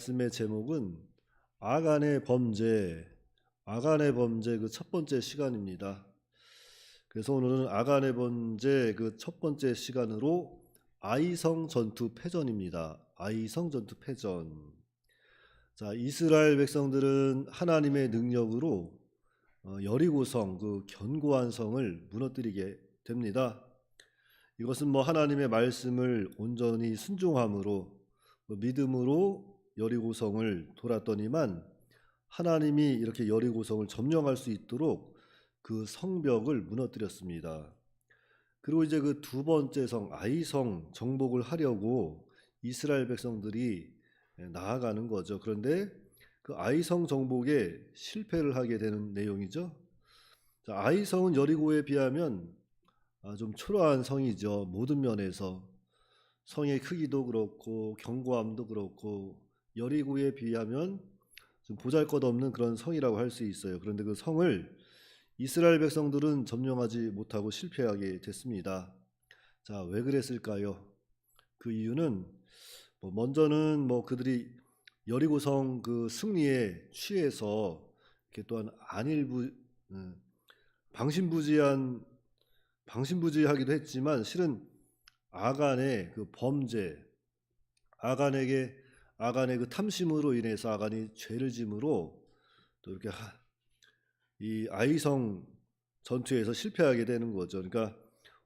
말씀의 제목은 아간의 범죄, 그 첫 번째 시간입니다. 그래서 오늘은 아간의 범죄 그 첫 번째 시간으로 아이성 전투 패전입니다. 아이성 전투 패전. 자, 이스라엘 백성들은 하나님의 능력으로 여리고성 그 견고한 성을 무너뜨리게 됩니다. 이것은 하나님의 말씀을 온전히 순종함으로 믿음으로 여리고성을 돌았더니만 하나님이 이렇게 여리고성을 점령할 수 있도록 그 성벽을 무너뜨렸습니다. 그리고 이제 그 두 번째 성 아이성 정복을 하려고 이스라엘 백성들이 나아가는 거죠. 그런데 그 아이성 정복에 실패를 하게 되는 내용이죠. 자, 아이성은 여리고에 비하면 좀 초라한 성이죠. 모든 면에서 성의 크기도 그렇고 견고함도 그렇고 여리고에 비하면 좀 보잘것없는 그런 성이라고 할 수 있어요. 그런데 그 성을 이스라엘 백성들은 점령하지 못하고 실패하게 됐습니다. 자, 왜 그랬을까요? 그 이유는 먼저는 그들이 여리고성 그 승리에 취해서 이렇게 또한 방심부지하기도 했지만 실은 아간의 그 범죄, 아간의 그 탐심으로 인해서 아간이 죄를 짐으로 또 이렇게 이 아이성 전투에서 실패하게 되는 거죠. 그러니까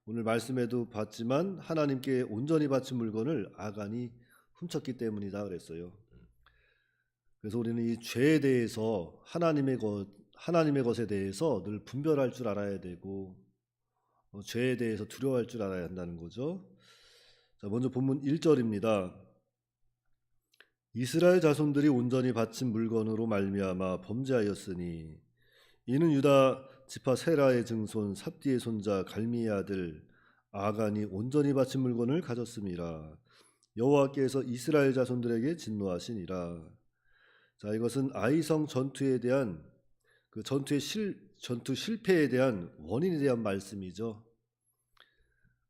오늘 말씀에도 봤지만 하나님께 온전히 바친 물건을 아간이 훔쳤기 때문이다 그랬어요. 그래서 우리는 이 죄에 대해서 하나님의 것에 대해서 늘 분별할 줄 알아야 되고 죄에 대해서 두려워할 줄 알아야 한다는 거죠. 자, 먼저 본문 1절입니다. 이스라엘 자손들이 온전히 바친 물건으로 말미암아 범죄하였으니 이는 유다 지파 세라의 증손 삽디의 손자 갈미의 아들 아간이 온전히 바친 물건을 가졌음이라. 여호와께서 이스라엘 자손들에게 진노하시니라. 자, 이것은 아이성 전투에 대한 그 전투 실패에 대한 원인에 대한 말씀이죠.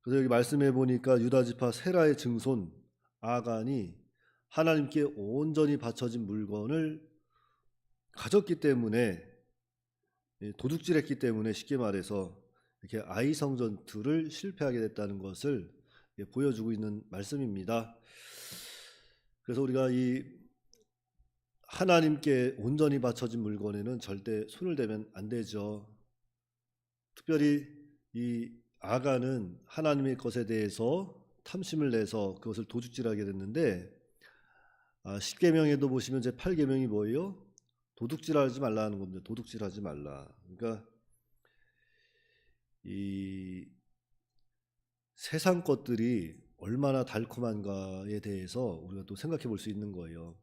그래서 여기 말씀해 보니까 유다 지파 세라의 증손 아간이 하나님께 온전히 바쳐진 물건을 가졌기 때문에, 도둑질했기 때문에 쉽게 말해서 이렇게 아이성 전투를 실패하게 됐다는 것을 보여주고 있는 말씀입니다. 그래서 우리가 이 하나님께 온전히 바쳐진 물건에는 절대 손을 대면 안 되죠. 특별히 이 아간은 하나님의 것에 대해서 탐심을 내서 그것을 도둑질하게 됐는데 10계명에도 보시면 제 8계명이 뭐예요? 도둑질하지 말라는 겁니다. 도둑질하지 말라. 그러니까 이 세상 것들이 얼마나 달콤한가에 대해서 우리가 또 생각해 볼 수 있는 거예요.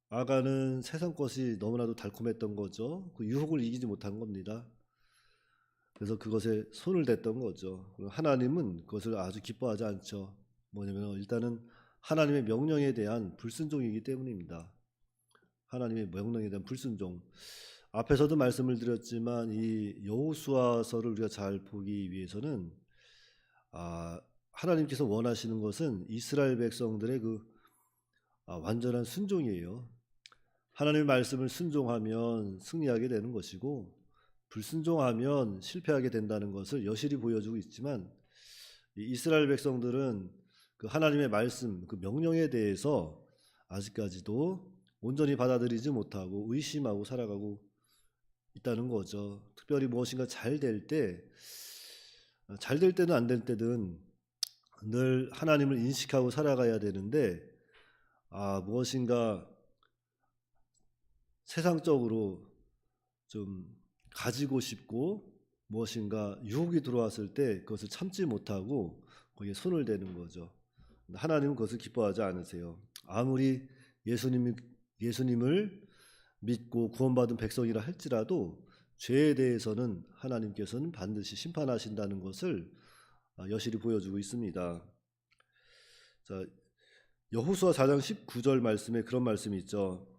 아간은 세상 것이 너무나도 달콤했던 거죠. 그 유혹을 이기지 못한 겁니다. 그래서 그것에 손을 댔던 거죠. 하나님은 그것을 아주 기뻐하지 않죠. 뭐냐면 일단은 하나님의 명령에 대한 불순종이기 때문입니다. 하나님의 명령에 대한 불순종. 앞에서도 말씀을 드렸지만 이 여호수아서를 우리가 잘 보기 위해서는 하나님께서 원하시는 것은 이스라엘 백성들의 그 완전한 순종이에요. 하나님의 말씀을 순종하면 승리하게 되는 것이고 불순종하면 실패하게 된다는 것을 여실히 보여주고 있지만 이스라엘 백성들은 그 하나님의 말씀, 그 명령에 대해서 아직까지도 온전히 받아들이지 못하고 의심하고 살아가고 있다는 거죠. 특별히 무엇인가 잘 될 때는 안 될 때든 늘 하나님을 인식하고 살아가야 되는데 무엇인가 세상적으로 좀 가지고 싶고 무엇인가 유혹이 들어왔을 때 그것을 참지 못하고 거기에 손을 대는 거죠. 하나님은 그것을 기뻐하지 않으세요. 아무리 예수님을 믿고 구원받은 백성이라 할지라도 죄에 대해서는 하나님께서는 반드시 심판하신다는 것을 여실히 보여주고 있습니다. 자, 여호수아 4장 19절 말씀에 그런 말씀이 있죠.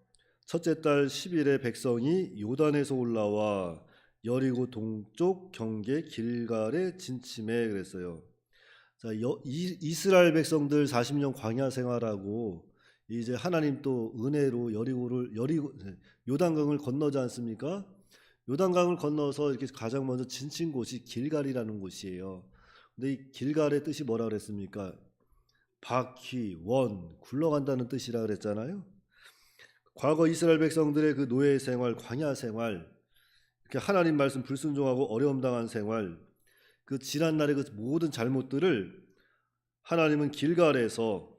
첫째 달 10일에 백성이 요단에서 올라와 여리고 동쪽 경계 길갈에 진침해 그랬어요. 자, 이스라엘 백성들 40년 광야 생활하고 이제 하나님 또 은혜로 여리고 요단강을 건너지 않습니까? 요단강을 건너서 이렇게 가장 먼저 지친 곳이 길갈이라는 곳이에요. 근데 이 길갈의 뜻이 뭐라 그랬습니까? 바퀴, 원, 굴러간다는 뜻이라 그랬잖아요. 과거 이스라엘 백성들의 그 노예 생활, 광야 생활, 이렇게 하나님 말씀 불순종하고 어려움 당한 생활, 그 지난 날의 그 모든 잘못들을 하나님은 길갈에서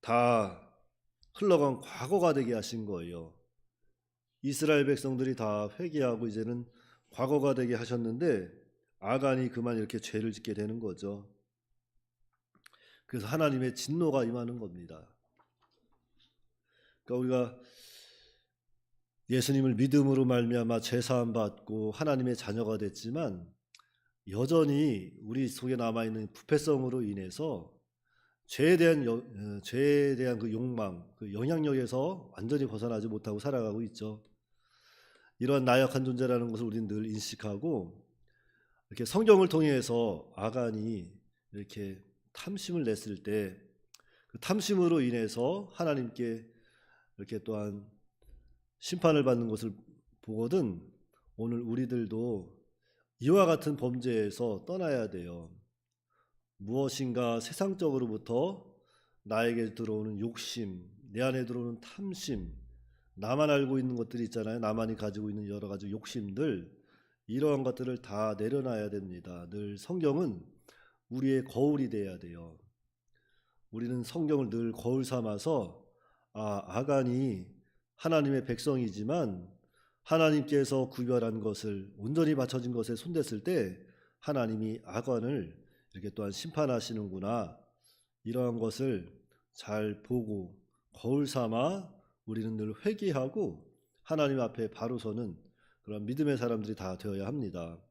다 흘러간 과거가 되게 하신 거예요. 이스라엘 백성들이 다 회개하고 이제는 과거가 되게 하셨는데 아간이 그만 이렇게 죄를 짓게 되는 거죠. 그래서 하나님의 진노가 임하는 겁니다. 그러니까 우리가 예수님을 믿음으로 말미암아 죄 사함 받고 하나님의 자녀가 됐지만 여전히 우리 속에 남아 있는 부패성으로 인해서 죄에 대한 그 욕망, 그 영향력에서 완전히 벗어나지 못하고 살아가고 있죠. 이러한 나약한 존재라는 것을 우리는 늘 인식하고 이렇게 성경을 통해서 아간이 이렇게 탐심을 냈을 때 그 탐심으로 인해서 하나님께 이렇게 또한 심판을 받는 것을 보거든 오늘 우리들도 이와 같은 범죄에서 떠나야 돼요. 무엇인가 세상적으로부터 나에게 들어오는 욕심, 내 안에 들어오는 탐심, 나만 알고 있는 것들이 있잖아요. 나만이 가지고 있는 여러 가지 욕심들, 이러한 것들을 다 내려놔야 됩니다. 늘 성경은 우리의 거울이 돼야 돼요. 우리는 성경을 늘 거울 삼아서 아간이 하나님의 백성이지만 하나님께서 구별한 것을 온전히 바쳐진 것에 손댔을 때 하나님이 아간을 이렇게 또한 심판하시는구나, 이러한 것을 잘 보고 거울 삼아 우리는 늘 회개하고 하나님 앞에 바로 서는 그런 믿음의 사람들이 다 되어야 합니다.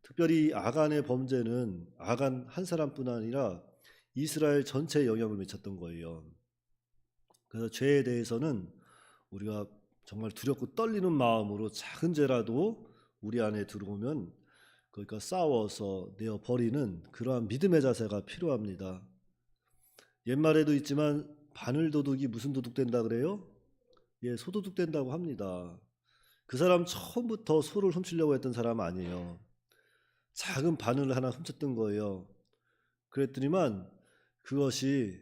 특별히 아간의 범죄는 아간 한 사람뿐 아니라 이스라엘 전체에 영향을 미쳤던 거예요. 그래서 죄에 대해서는 우리가 정말 두렵고 떨리는 마음으로 작은 죄라도 우리 안에 들어오면 그러니까 싸워서 내어버리는 그러한 믿음의 자세가 필요합니다. 옛말에도 있지만 바늘도둑이 무슨 도둑 된다 그래요? 예, 소도둑 된다고 합니다. 그 사람 처음부터 소를 훔치려고 했던 사람 아니에요. 작은 바늘을 하나 훔쳤던 거예요. 그랬더니만 그것이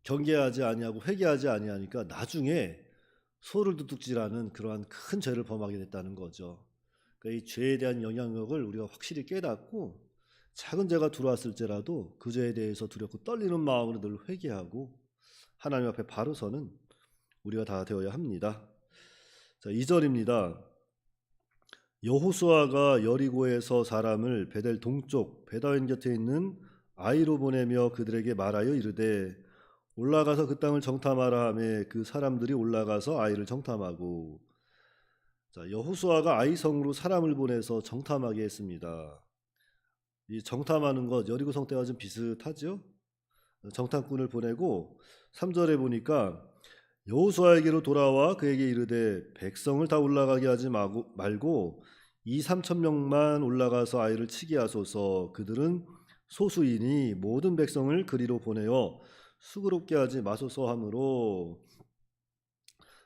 경계하지 아니하고 회개하지 아니하니까 나중에 소를 도둑질하는 그러한 큰 죄를 범하게 됐다는 거죠. 그러니까 이 죄에 대한 영향력을 우리가 확실히 깨닫고 작은 죄가 들어왔을지라도 그 죄에 대해서 두렵고 떨리는 마음으로 늘 회개하고 하나님 앞에 바로 서는 우리가 다 되어야 합니다. 자, 2절입니다. 여호수아가 여리고에서 사람을 베델 동쪽 베다웬 곁에 있는 아이로 보내며 그들에게 말하여 이르되 올라가서 그 땅을 정탐하라 하매 그 사람들이 올라가서 아이를 정탐하고. 자, 여호수아가 아이 성으로 사람을 보내서 정탐하게 했습니다. 이 정탐하는 것 여리고 성 때와 좀 비슷하죠? 정탐꾼을 보내고 3절에 보니까 여호수아에게로 돌아와 그에게 이르되 백성을 다 올라가게 하지 말고 2-3천 명만 올라가서 아이를 치게 하소서. 그들은 소수이니 모든 백성을 그리로 보내어 수고롭게 하지 마소서 하므로.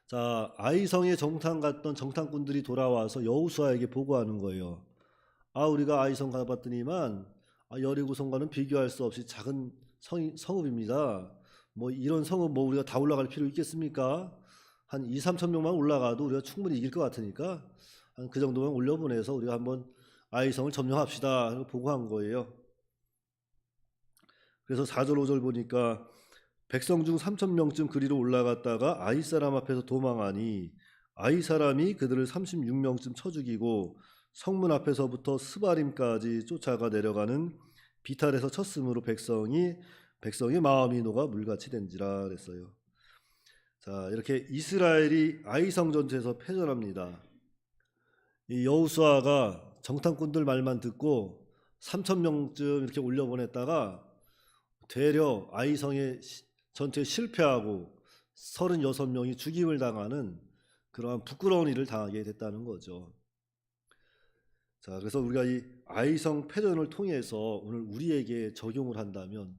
자, 아이성에 정탐 갔던 정탐꾼들이 돌아와서 여호수아에게 보고하는 거예요. 우리가 아이성 가봤더니만 여리고성과는 비교할 수 없이 작은 성읍입니다. 뭐 이런 성읍 뭐 우리가 다 올라갈 필요 있겠습니까? 한 2-3천 명만 올라가도 우리가 충분히 이길 것 같으니까 한 그 정도만 올려보내서 우리가 한번 아이성을 점령합시다 보고한 거예요. 그래서 4절 5절 보니까 백성 중 3천 명쯤 그리로 올라갔다가 아이 사람 앞에서 도망하니 아이 사람이 그들을 36명쯤 쳐 죽이고 성문 앞에서부터 스바림까지 쫓아가 내려가는 비탈에서 쳤으므로 백성의 마음이 녹아 물같이 된지라 그랬어요. 자, 이렇게 이스라엘이 아이성 전투에서 패전합니다. 이 여호수아가 정탐꾼들 말만 듣고 3천 명쯤 이렇게 올려보냈다가 되려 아이성의 전투에 실패하고 36명이 죽임을 당하는 그러한 부끄러운 일을 당하게 됐다는 거죠. 자, 그래서 우리가 이 아이성 패전을 통해서 오늘 우리에게 적용을 한다면,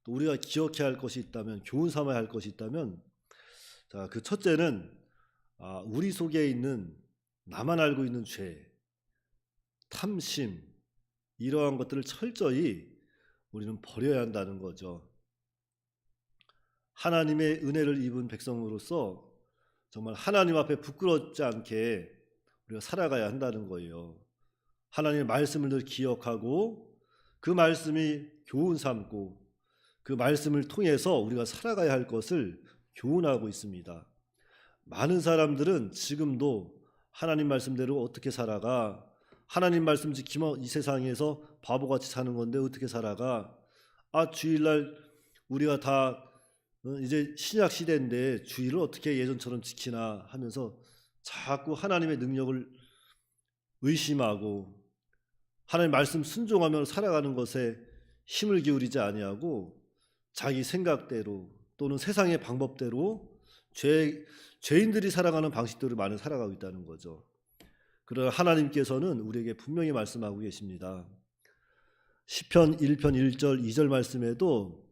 또 우리가 기억해야 할 것이 있다면, 교훈 삼아야 할 것이 있다면 자, 그 첫째는 우리 속에 있는 나만 알고 있는 죄, 탐심, 이러한 것들을 철저히 우리는 버려야 한다는 거죠. 하나님의 은혜를 입은 백성으로서 정말 하나님 앞에 부끄럽지 않게 우리가 살아가야 한다는 거예요. 하나님의 말씀을 늘 기억하고 그 말씀이 교훈 삼고 그 말씀을 통해서 우리가 살아가야 할 것을 교훈하고 있습니다. 많은 사람들은 지금도 하나님 말씀대로 어떻게 살아가, 하나님 말씀 지키면 이 세상에서 바보같이 사는 건데 어떻게 살아가, 주일날 우리가 다 이제 신약 시대인데 주일을 어떻게 예전처럼 지키나 하면서 자꾸 하나님의 능력을 의심하고 하나님 말씀 순종하며 살아가는 것에 힘을 기울이지 아니하고 자기 생각대로 또는 세상의 방법대로 죄인들이 살아가는 방식대로 많이 살아가고 있다는 거죠. 그러나 하나님께서는 우리에게 분명히 말씀하고 계십니다. 시편 1편 1절 2절 말씀에도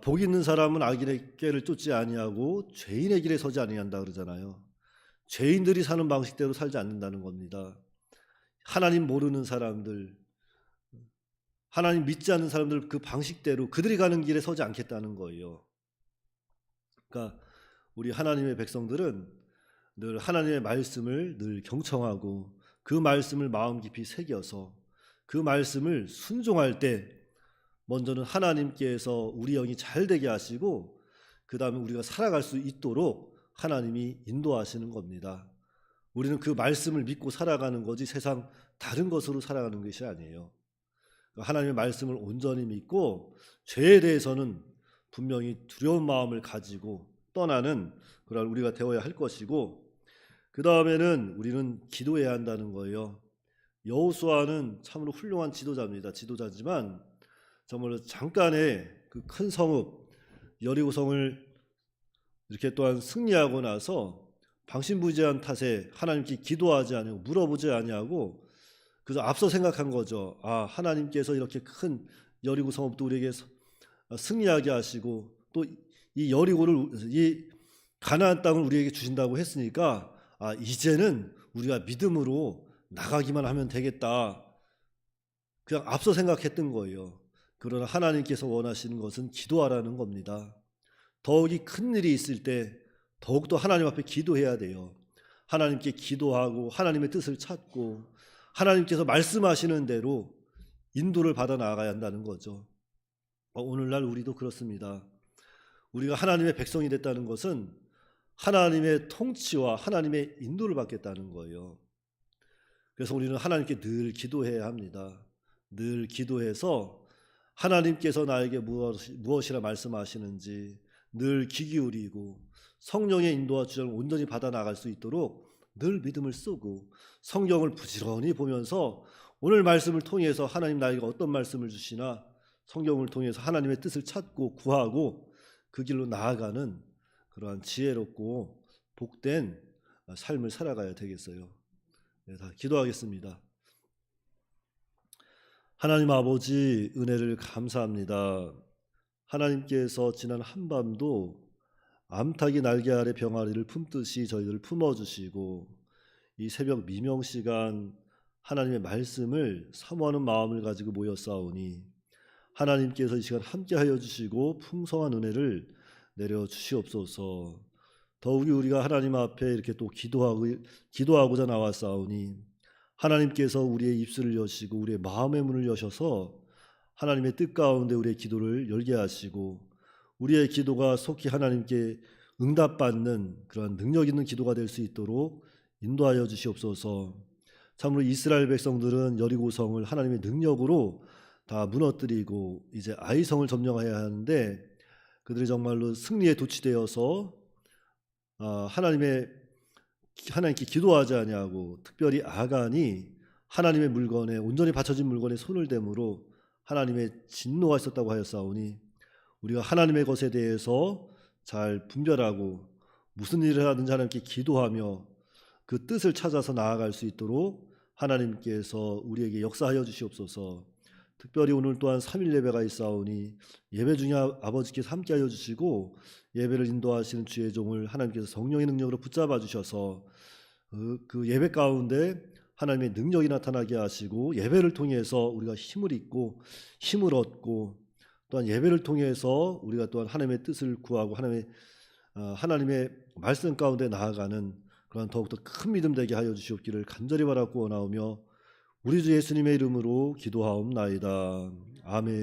복 있는 사람은 악인의 꾀를 쫓지 아니하고 죄인의 길에 서지 아니한다 그러잖아요. 죄인들이 사는 방식대로 살지 않는다는 겁니다. 하나님 모르는 사람들, 하나님 믿지 않는 사람들 그 방식대로 그들이 가는 길에 서지 않겠다는 거예요. 그러니까 우리 하나님의 백성들은 늘 하나님의 말씀을 늘 경청하고 그 말씀을 마음 깊이 새겨서 그 말씀을 순종할 때 먼저는 하나님께서 우리 영이 잘 되게 하시고 그 다음에 우리가 살아갈 수 있도록 하나님이 인도하시는 겁니다. 우리는 그 말씀을 믿고 살아가는 거지 세상 다른 것으로 살아가는 것이 아니에요. 하나님의 말씀을 온전히 믿고 죄에 대해서는 분명히 두려운 마음을 가지고 떠나는 그런 우리가 되어야 할 것이고, 그 다음에는 우리는 기도해야 한다는 거예요. 여호수아는 참으로 훌륭한 지도자지만 정말로 잠깐의 그 큰 성읍 여리고성을 이렇게 또한 승리하고 나서 방심부지한 탓에 하나님께 기도하지 아니하고 물어보지 아니하고 그래서 앞서 생각한 거죠. 하나님께서 이렇게 큰 여리고 성읍도 우리에게 승리하게 하시고 또 이 여리고를 이 가나안 땅을 우리에게 주신다고 했으니까 이제는 우리가 믿음으로 나가기만 하면 되겠다. 그냥 앞서 생각했던 거예요. 그러나 하나님께서 원하시는 것은 기도하라는 겁니다. 더욱이 큰 일이 있을 때 더욱더 하나님 앞에 기도해야 돼요. 하나님께 기도하고 하나님의 뜻을 찾고 하나님께서 말씀하시는 대로 인도를 받아 나아가야 한다는 거죠. 오늘날 우리도 그렇습니다. 우리가 하나님의 백성이 됐다는 것은 하나님의 통치와 하나님의 인도를 받겠다는 거예요. 그래서 우리는 하나님께 늘 기도해야 합니다. 늘 기도해서 하나님께서 나에게 무엇이라 말씀하시는지 늘 귀 기울이고 성령의 인도와 주장을 온전히 받아 나갈 수 있도록 늘 믿음을 쓰고 성경을 부지런히 보면서 오늘 말씀을 통해서 하나님 나에게 어떤 말씀을 주시나 성경을 통해서 하나님의 뜻을 찾고 구하고 그 길로 나아가는 그러한 지혜롭고 복된 삶을 살아가야 되겠어요. 다 기도하겠습니다. 하나님 아버지 은혜를 감사합니다. 하나님께서 지난 한밤도 암탉이 날개 아래 병아리를 품듯이 저희들을 품어주시고 이 새벽 미명 시간 하나님의 말씀을 사모하는 마음을 가지고 모였사오니 하나님께서 이 시간 함께하여 주시고 풍성한 은혜를 내려주시옵소서. 더욱이 우리가 하나님 앞에 이렇게 또 기도하고자 나왔사오니 하나님께서 우리의 입술을 여시고 우리의 마음의 문을 여셔서 하나님의 뜻 가운데 우리의 기도를 열게 하시고 우리의 기도가 속히 하나님께 응답받는 그런 능력 있는 기도가 될 수 있도록 인도하여 주시옵소서. 참으로 이스라엘 백성들은 여리고성을 하나님의 능력으로 다 무너뜨리고 이제 아이성을 점령해야 하는데 그들이 정말로 승리에 도취되어서 하나님께 기도하지 아니하고 특별히 아간이 하나님의 물건에 온전히 바쳐진 물건에 손을 대므로 하나님의 진노가 있었다고 하였사오니 우리가 하나님의 것에 대해서 잘 분별하고 무슨 일을 하든지 하나님께 기도하며 그 뜻을 찾아서 나아갈 수 있도록 하나님께서 우리에게 역사하여 주시옵소서. 특별히 오늘 또한 3일 예배가 있사오니 예배 중에 아버지께서 함께하여 주시고 예배를 인도하시는 주의 종을 하나님께서 성령의 능력으로 붙잡아 주셔서 그 예배 가운데 하나님의 능력이 나타나게 하시고 예배를 통해서 우리가 힘을 입고 힘을 얻고 또한 예배를 통해서 우리가 또한 하나님의 뜻을 구하고 하나님의 말씀 가운데 나아가는 그런 더욱더 큰 믿음 되게 하여 주시옵기를 간절히 바라고 원하오며 우리 주 예수님의 이름으로 기도하옵나이다. 아멘.